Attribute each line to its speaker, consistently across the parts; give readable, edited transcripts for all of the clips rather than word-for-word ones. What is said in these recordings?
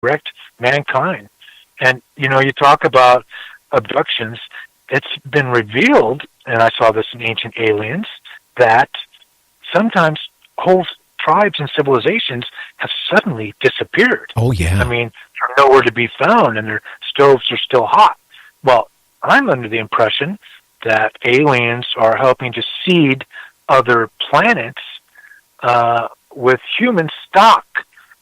Speaker 1: resurrect mankind. And, you talk about abductions. It's been revealed, and I saw this in Ancient Aliens, that sometimes whole tribes and civilizations have suddenly disappeared.
Speaker 2: Oh, yeah.
Speaker 1: I mean, they're nowhere to be found, and their stoves are still hot. Well, I'm under the impression that aliens are helping to seed other planets with human stock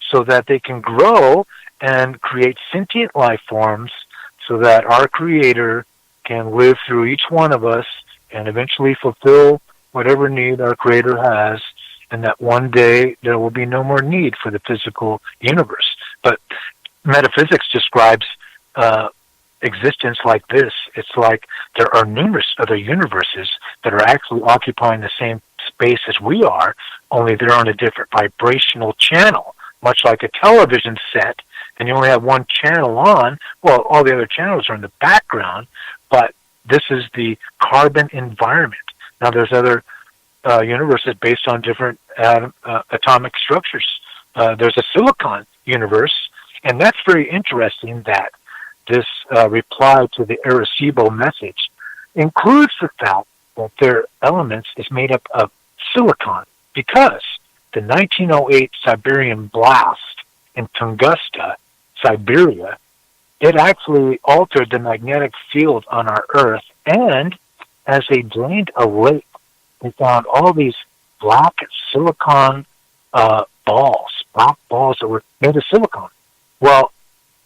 Speaker 1: so that they can grow and create sentient life forms so that our Creator can live through each one of us and eventually fulfill whatever need our Creator has, and that one day there will be no more need for the physical universe. But metaphysics describes existence like this. It's like there are numerous other universes that are actually occupying the same space as we are, only they're on a different vibrational channel, much like a television set, and you only have one channel on. Well, all the other channels are in the background, but this is the carbon environment. Now, there's other universes based on different atomic structures. There's a silicon universe, and that's very interesting that this reply to the Arecibo message includes the fact that their elements is made up of silicon, because the 1908 Siberian blast in Tunguska, Siberia, it actually altered the magnetic field on our Earth, and as they drained a lake, they found all these black silicon balls, black balls that were made of silicon. Well,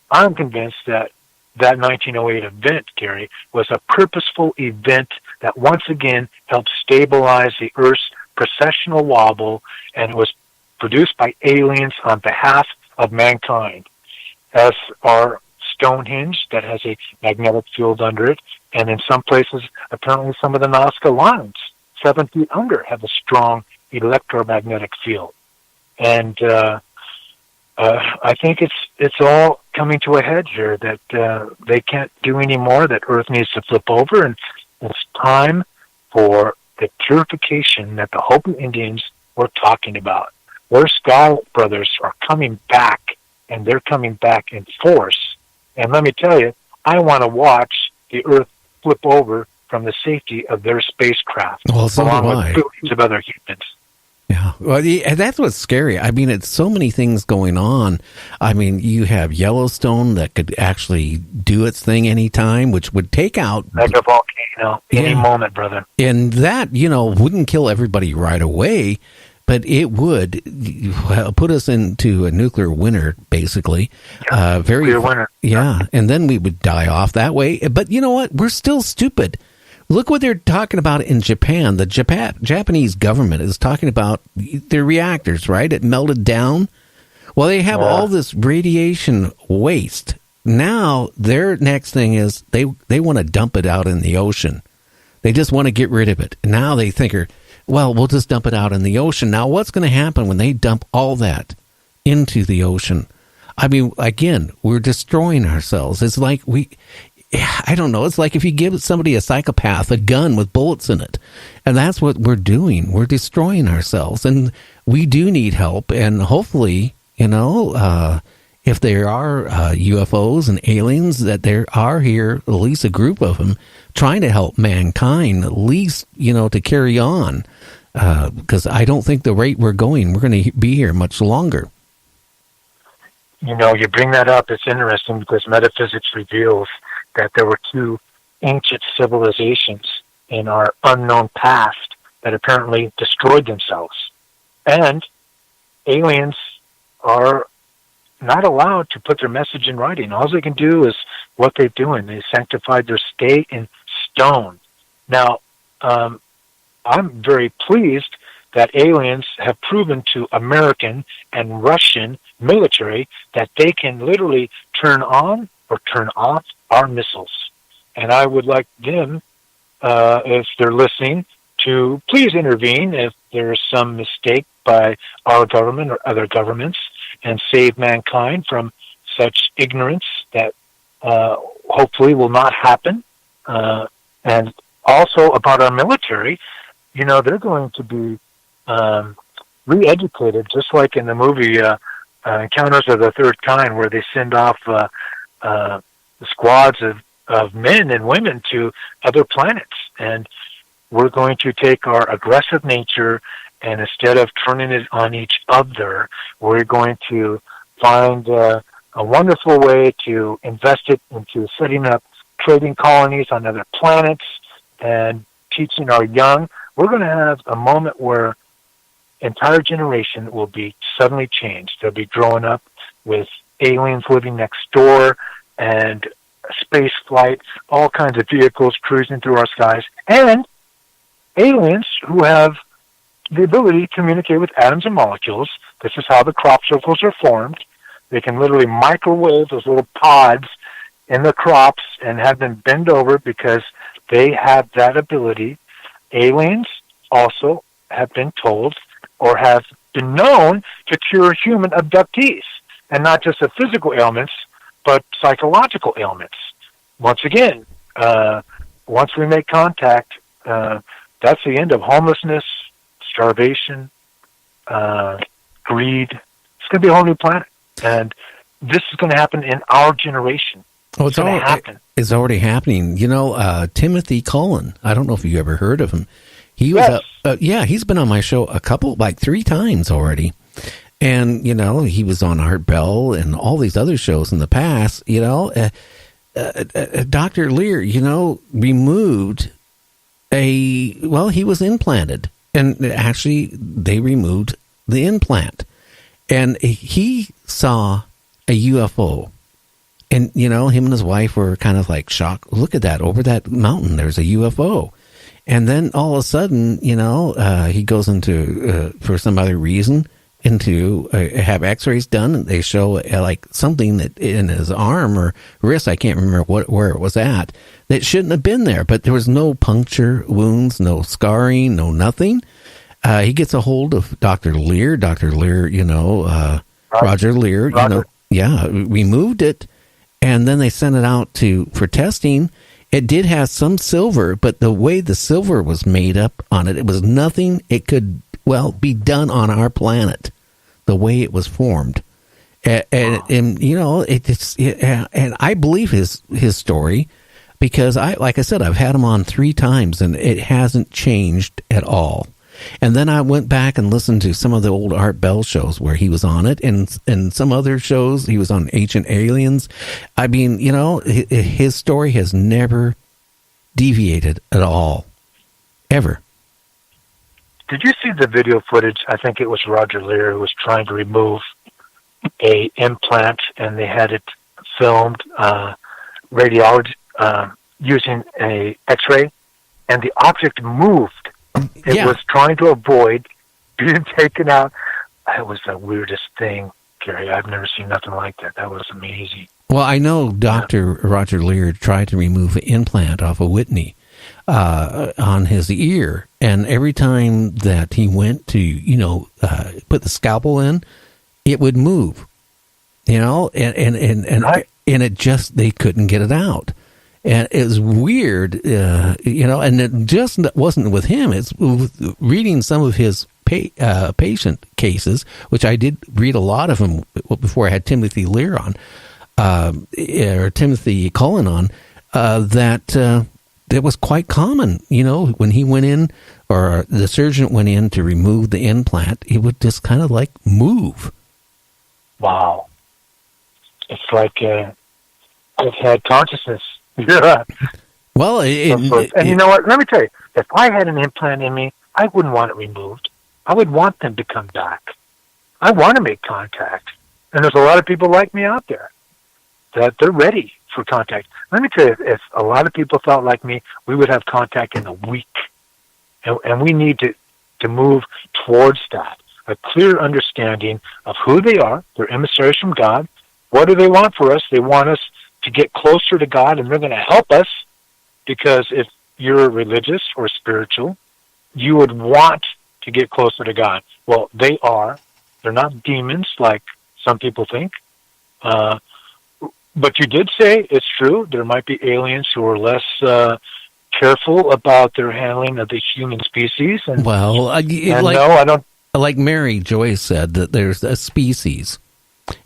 Speaker 1: I'm convinced that 1908 event, Gary, was a purposeful event that once again helped stabilize the Earth's precessional wobble, and it was produced by aliens on behalf of mankind, as are Stonehenge, that has a magnetic field under it, and in some places, apparently some of the Nazca lines, 7 feet under, have a strong electromagnetic field. And I think it's all coming to a head here, that they can't do any more, that Earth needs to flip over, and it's time for the purification that the Hopi Indians were talking about. Their Sky Brothers are coming back, and they're coming back in force. And let me tell you, I want to watch the Earth flip over from the safety of their spacecraft,
Speaker 2: well, so
Speaker 1: along
Speaker 2: do
Speaker 1: with
Speaker 2: I.
Speaker 1: billions of other humans.
Speaker 2: Yeah, well, that's what's scary. I mean, it's so many things going on. I mean, you have Yellowstone that could actually do its thing anytime, which would take out
Speaker 1: like a volcano any moment, brother.
Speaker 2: And that, wouldn't kill everybody right away, but it would put us into a nuclear winter, basically.
Speaker 1: Yeah, nuclear winter.
Speaker 2: Yeah, and then we would die off that way. But you know what? We're still stupid. Look what they're talking about in Japan. The Japanese government is talking about their reactors, right? It melted down. Well, they have all this radiation waste. Now, their next thing is they want to dump it out in the ocean. They just want to get rid of it. Now they think, well, we'll just dump it out in the ocean. Now, what's going to happen when they dump all that into the ocean? I mean, again, we're destroying ourselves. It's like I don't know. It's like if you give somebody a psychopath a gun with bullets in it, and that's what we're doing. We're destroying ourselves, and we do need help. And hopefully, if there are UFOs and aliens, that there are here, at least a group of them, trying to help mankind, at least, to carry on. Because I don't think the rate we're going to be here much longer.
Speaker 1: You bring that up. It's interesting because metaphysics reveals that there were 2 ancient civilizations in our unknown past that apparently destroyed themselves. And aliens are not allowed to put their message in writing. All they can do is what they're doing. They sanctified their state in stone. Now, I'm very pleased that aliens have proven to American and Russian military that they can literally turn on or turn off our missiles. And I would like them, if they're listening, to please intervene if there's some mistake by our government or other governments, and save mankind from such ignorance that hopefully will not happen. And also about our military, they're going to be re-educated, just like in the movie Encounters of the Third Kind, where they send off squads of men and women to other planets. And we're going to take our aggressive nature, and instead of turning it on each other, we're going to find a wonderful way to invest it into setting up trading colonies on other planets and teaching our young. We're going to have a moment where entire generation will be suddenly changed. They'll be growing up with aliens living next door and space flight, all kinds of vehicles cruising through our skies, and aliens who have the ability to communicate with atoms and molecules. This is how the crop circles are formed. They can literally microwave those little pods in the crops and have them bend over because they have that ability. Aliens also have been told or have been known to cure human abductees, and not just of physical ailments, but psychological ailments. Once again, once we make contact, that's the end of homelessness, starvation, greed. It's going to be a whole new planet. And this is going to happen in our generation.
Speaker 2: Oh, it's already happening. You know, Timothy Cullen, I don't know if you ever heard of him. He was, he's been on my show like 3 times already. And, you know, he was on Art Bell and all these other shows in the past. You know, Dr. Lear, you know, removed he was implanted. And actually, they removed the implant. And he saw a UFO. And, you know, him and his wife were kind of like shocked. Look at that. Over that mountain, there's a UFO. And then all of a sudden, you know, he goes into, for some other reason, into have x-rays done. And they show like something that in his arm or wrist, I can't remember where it was at, that shouldn't have been there. But there was no puncture wounds, no scarring, no nothing. He gets a hold of Dr. Lear. Dr. Lear, you know, Roger Lear, you know, removed it. And then they sent it out for testing. It did have some silver, but the way the silver was made up on it, it was nothing it could, be done on our planet, the way it was formed. And you know, and I believe his story because like I said, I've had him on 3 times and it hasn't changed at all. And then I went back and listened to some of the old Art Bell shows where he was on it, and some other shows he was on, Ancient Aliens. I mean, you know, his story has never deviated at all, ever.
Speaker 1: Did you see the video footage? I think it was Roger Lear who was trying to remove a implant, and they had it filmed radiology using a X-ray, and the object moved. It was trying to avoid being taken out. That was the weirdest thing, Gary. I've never seen nothing like that. That was amazing.
Speaker 2: Well, I know Dr. Roger Lear tried to remove an implant off of Whitney on his ear, and every time that he went to, you know, put the scalpel in, it would move, you know, and it just, they couldn't get it out. And it was weird, you know, and it just wasn't with him. It's with reading some of his patient cases, which I did read a lot of them before I had Timothy Lear on, or Timothy Cullen on, that it was quite common. You know, when he went in, or the surgeon went in to remove the implant, he would just kind of like move.
Speaker 1: Wow. It's like it had consciousness. Yeah.
Speaker 2: Well,
Speaker 1: and you know what? Let me tell you, if I had an implant in me, I wouldn't want it removed. I would want them to come back. I want to make contact. And there's a lot of people like me out there that they're ready for contact. Let me tell you, if a lot of people felt like me, we would have contact in a week. And we need to move towards that. A clear understanding of who they are. They're emissaries from God. What do they want for us? They want us to get closer to God, and they're going to help us, because if you're religious or spiritual, you would want to get closer to God. Well, they are. They're not demons like some people think. But you did say, it's true, there might be aliens who are less careful about their handling of the human species. And,
Speaker 2: no, I don't. Like Mary Joyce said, that there's a species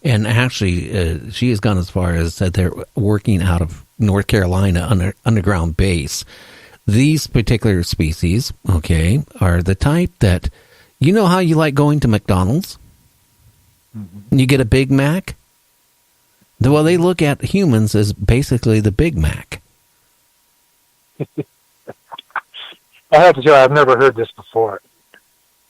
Speaker 2: And actually, she has gone as far as said they're working out of North Carolina underground base. These particular species, okay, are the type that, you know how you like going to McDonald's? Mm-hmm. You get a Big Mac? Well, they look at humans as basically the Big Mac.
Speaker 1: I have to tell you, I've never heard this before.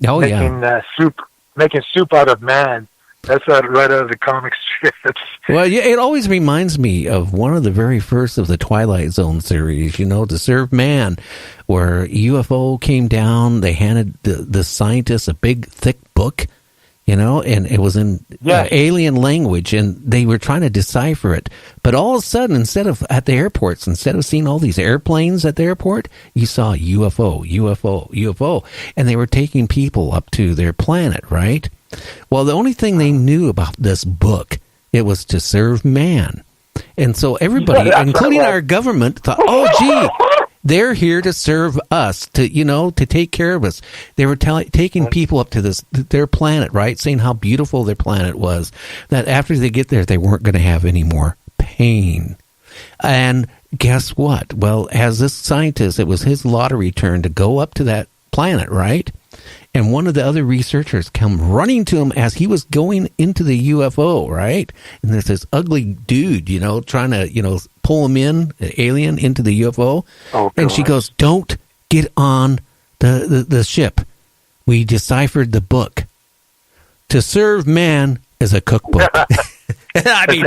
Speaker 2: Oh,
Speaker 1: making soup out of man. That's right out of the comic strips.
Speaker 2: Well, yeah, it always reminds me of one of the very first of the Twilight Zone series, To Serve Man, where UFO came down, they handed the scientists a big, thick book, and it was in alien language, and they were trying to decipher it. But all of a sudden, instead of seeing all these airplanes at the airport, you saw UFO, and they were taking people up to their planet, right? Well, the only thing they knew about this book, it was to serve man. And so everybody, including our government, thought, oh, gee, they're here to serve us, to take care of us. They were taking people up to their planet, right? Saying how beautiful their planet was, that after they get there, they weren't going to have any more pain. And guess what? Well, as this scientist, it was his lottery turn to go up to that planet, right? And one of the other researchers come running to him as he was going into the UFO, right? And there's this ugly dude, trying to, pull him in, the alien, into the UFO. Oh, and she goes, don't get on the ship. We deciphered the book. To serve man is a cookbook. I mean,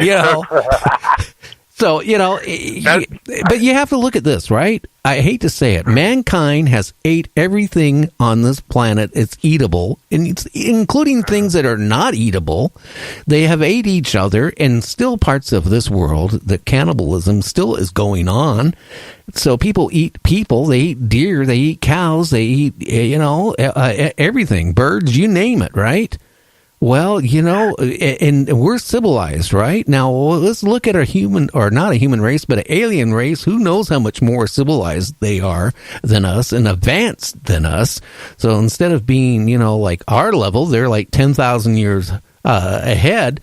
Speaker 2: So, but you have to look at this, right? I hate to say it. Mankind has ate everything on this planet. It's eatable, and it's including things that are not eatable. They have ate each other, and still parts of this world, the cannibalism still is going on. So people eat people. They eat deer. They eat cows. They eat, everything. Birds, you name it, right? Well, and we're civilized, right? Now, let's look at a human, or not a human race, but an alien race. Who knows how much more civilized they are than us and advanced than us. So instead of being, like our level, they're like 10,000 years ahead.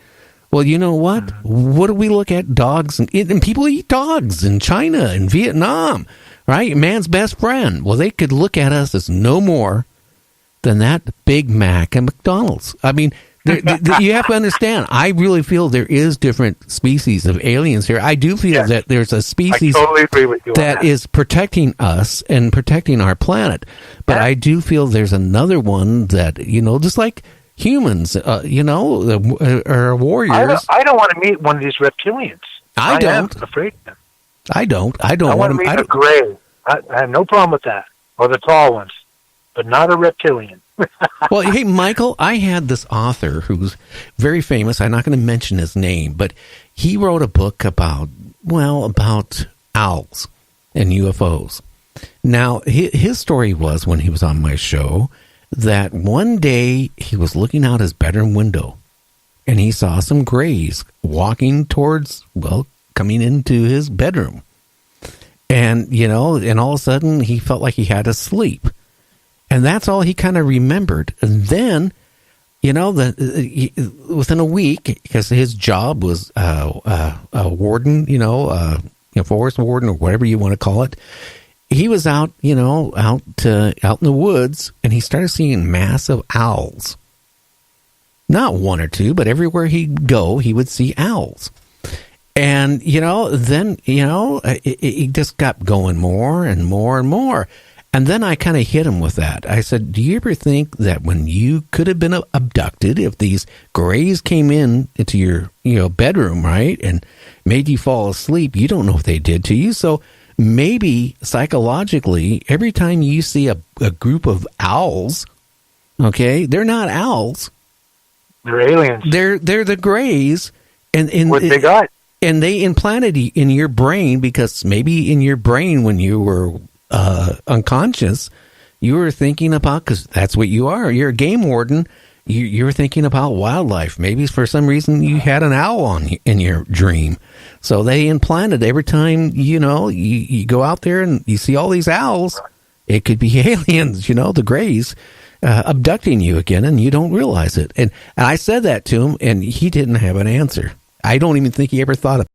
Speaker 2: Well, you know what? What do we look at? Dogs, and people eat dogs in China and Vietnam, right? Man's best friend. Well, they could look at us as no more than that Big Mac and McDonald's. I mean, you have to understand, I really feel there is different species of aliens here. I do feel that there's a species that is protecting us and protecting our planet. But I do feel there's another one that, just like humans, are warriors.
Speaker 1: I don't want to meet one of these reptilians.
Speaker 2: I don't.
Speaker 1: am afraid of them.
Speaker 2: I don't
Speaker 1: want to meet a gray. I have no problem with that. Or the tall ones. But not a reptilian.
Speaker 2: Well, hey, Michael, I had this author who's very famous. I'm not going to mention his name, but he wrote a book about owls and UFOs. Now, his story was, when he was on my show, that one day he was looking out his bedroom window and he saw some grays walking towards, coming into his bedroom. And, and all of a sudden he felt like he had to sleep. And that's all he kind of remembered. And then, within a week, because his job was a warden, forest warden or whatever you want to call it, he was out in the woods, and he started seeing massive owls. Not one or two, but everywhere he'd go, he would see owls. And, then, it just got going more and more and more. And then I kind of hit him with that. I said, do you ever think that when you could have been abducted, if these grays came into your bedroom, right, and made you fall asleep, you don't know what they did to you. So maybe psychologically, every time you see a group of owls, okay, they're not owls.
Speaker 1: They're aliens.
Speaker 2: They're the grays. And
Speaker 1: what they got?
Speaker 2: And they implanted in your brain, because maybe in your brain when you were unconscious, you were thinking about, because that's what you are. You're a game warden. You were thinking about wildlife. Maybe for some reason you had an owl in your dream. So they implanted every time, you go out there and you see all these owls, it could be aliens, the grays. abducting you again, and you don't realize it. And I said that to him, and he didn't have an answer. I don't even think he ever thought of it.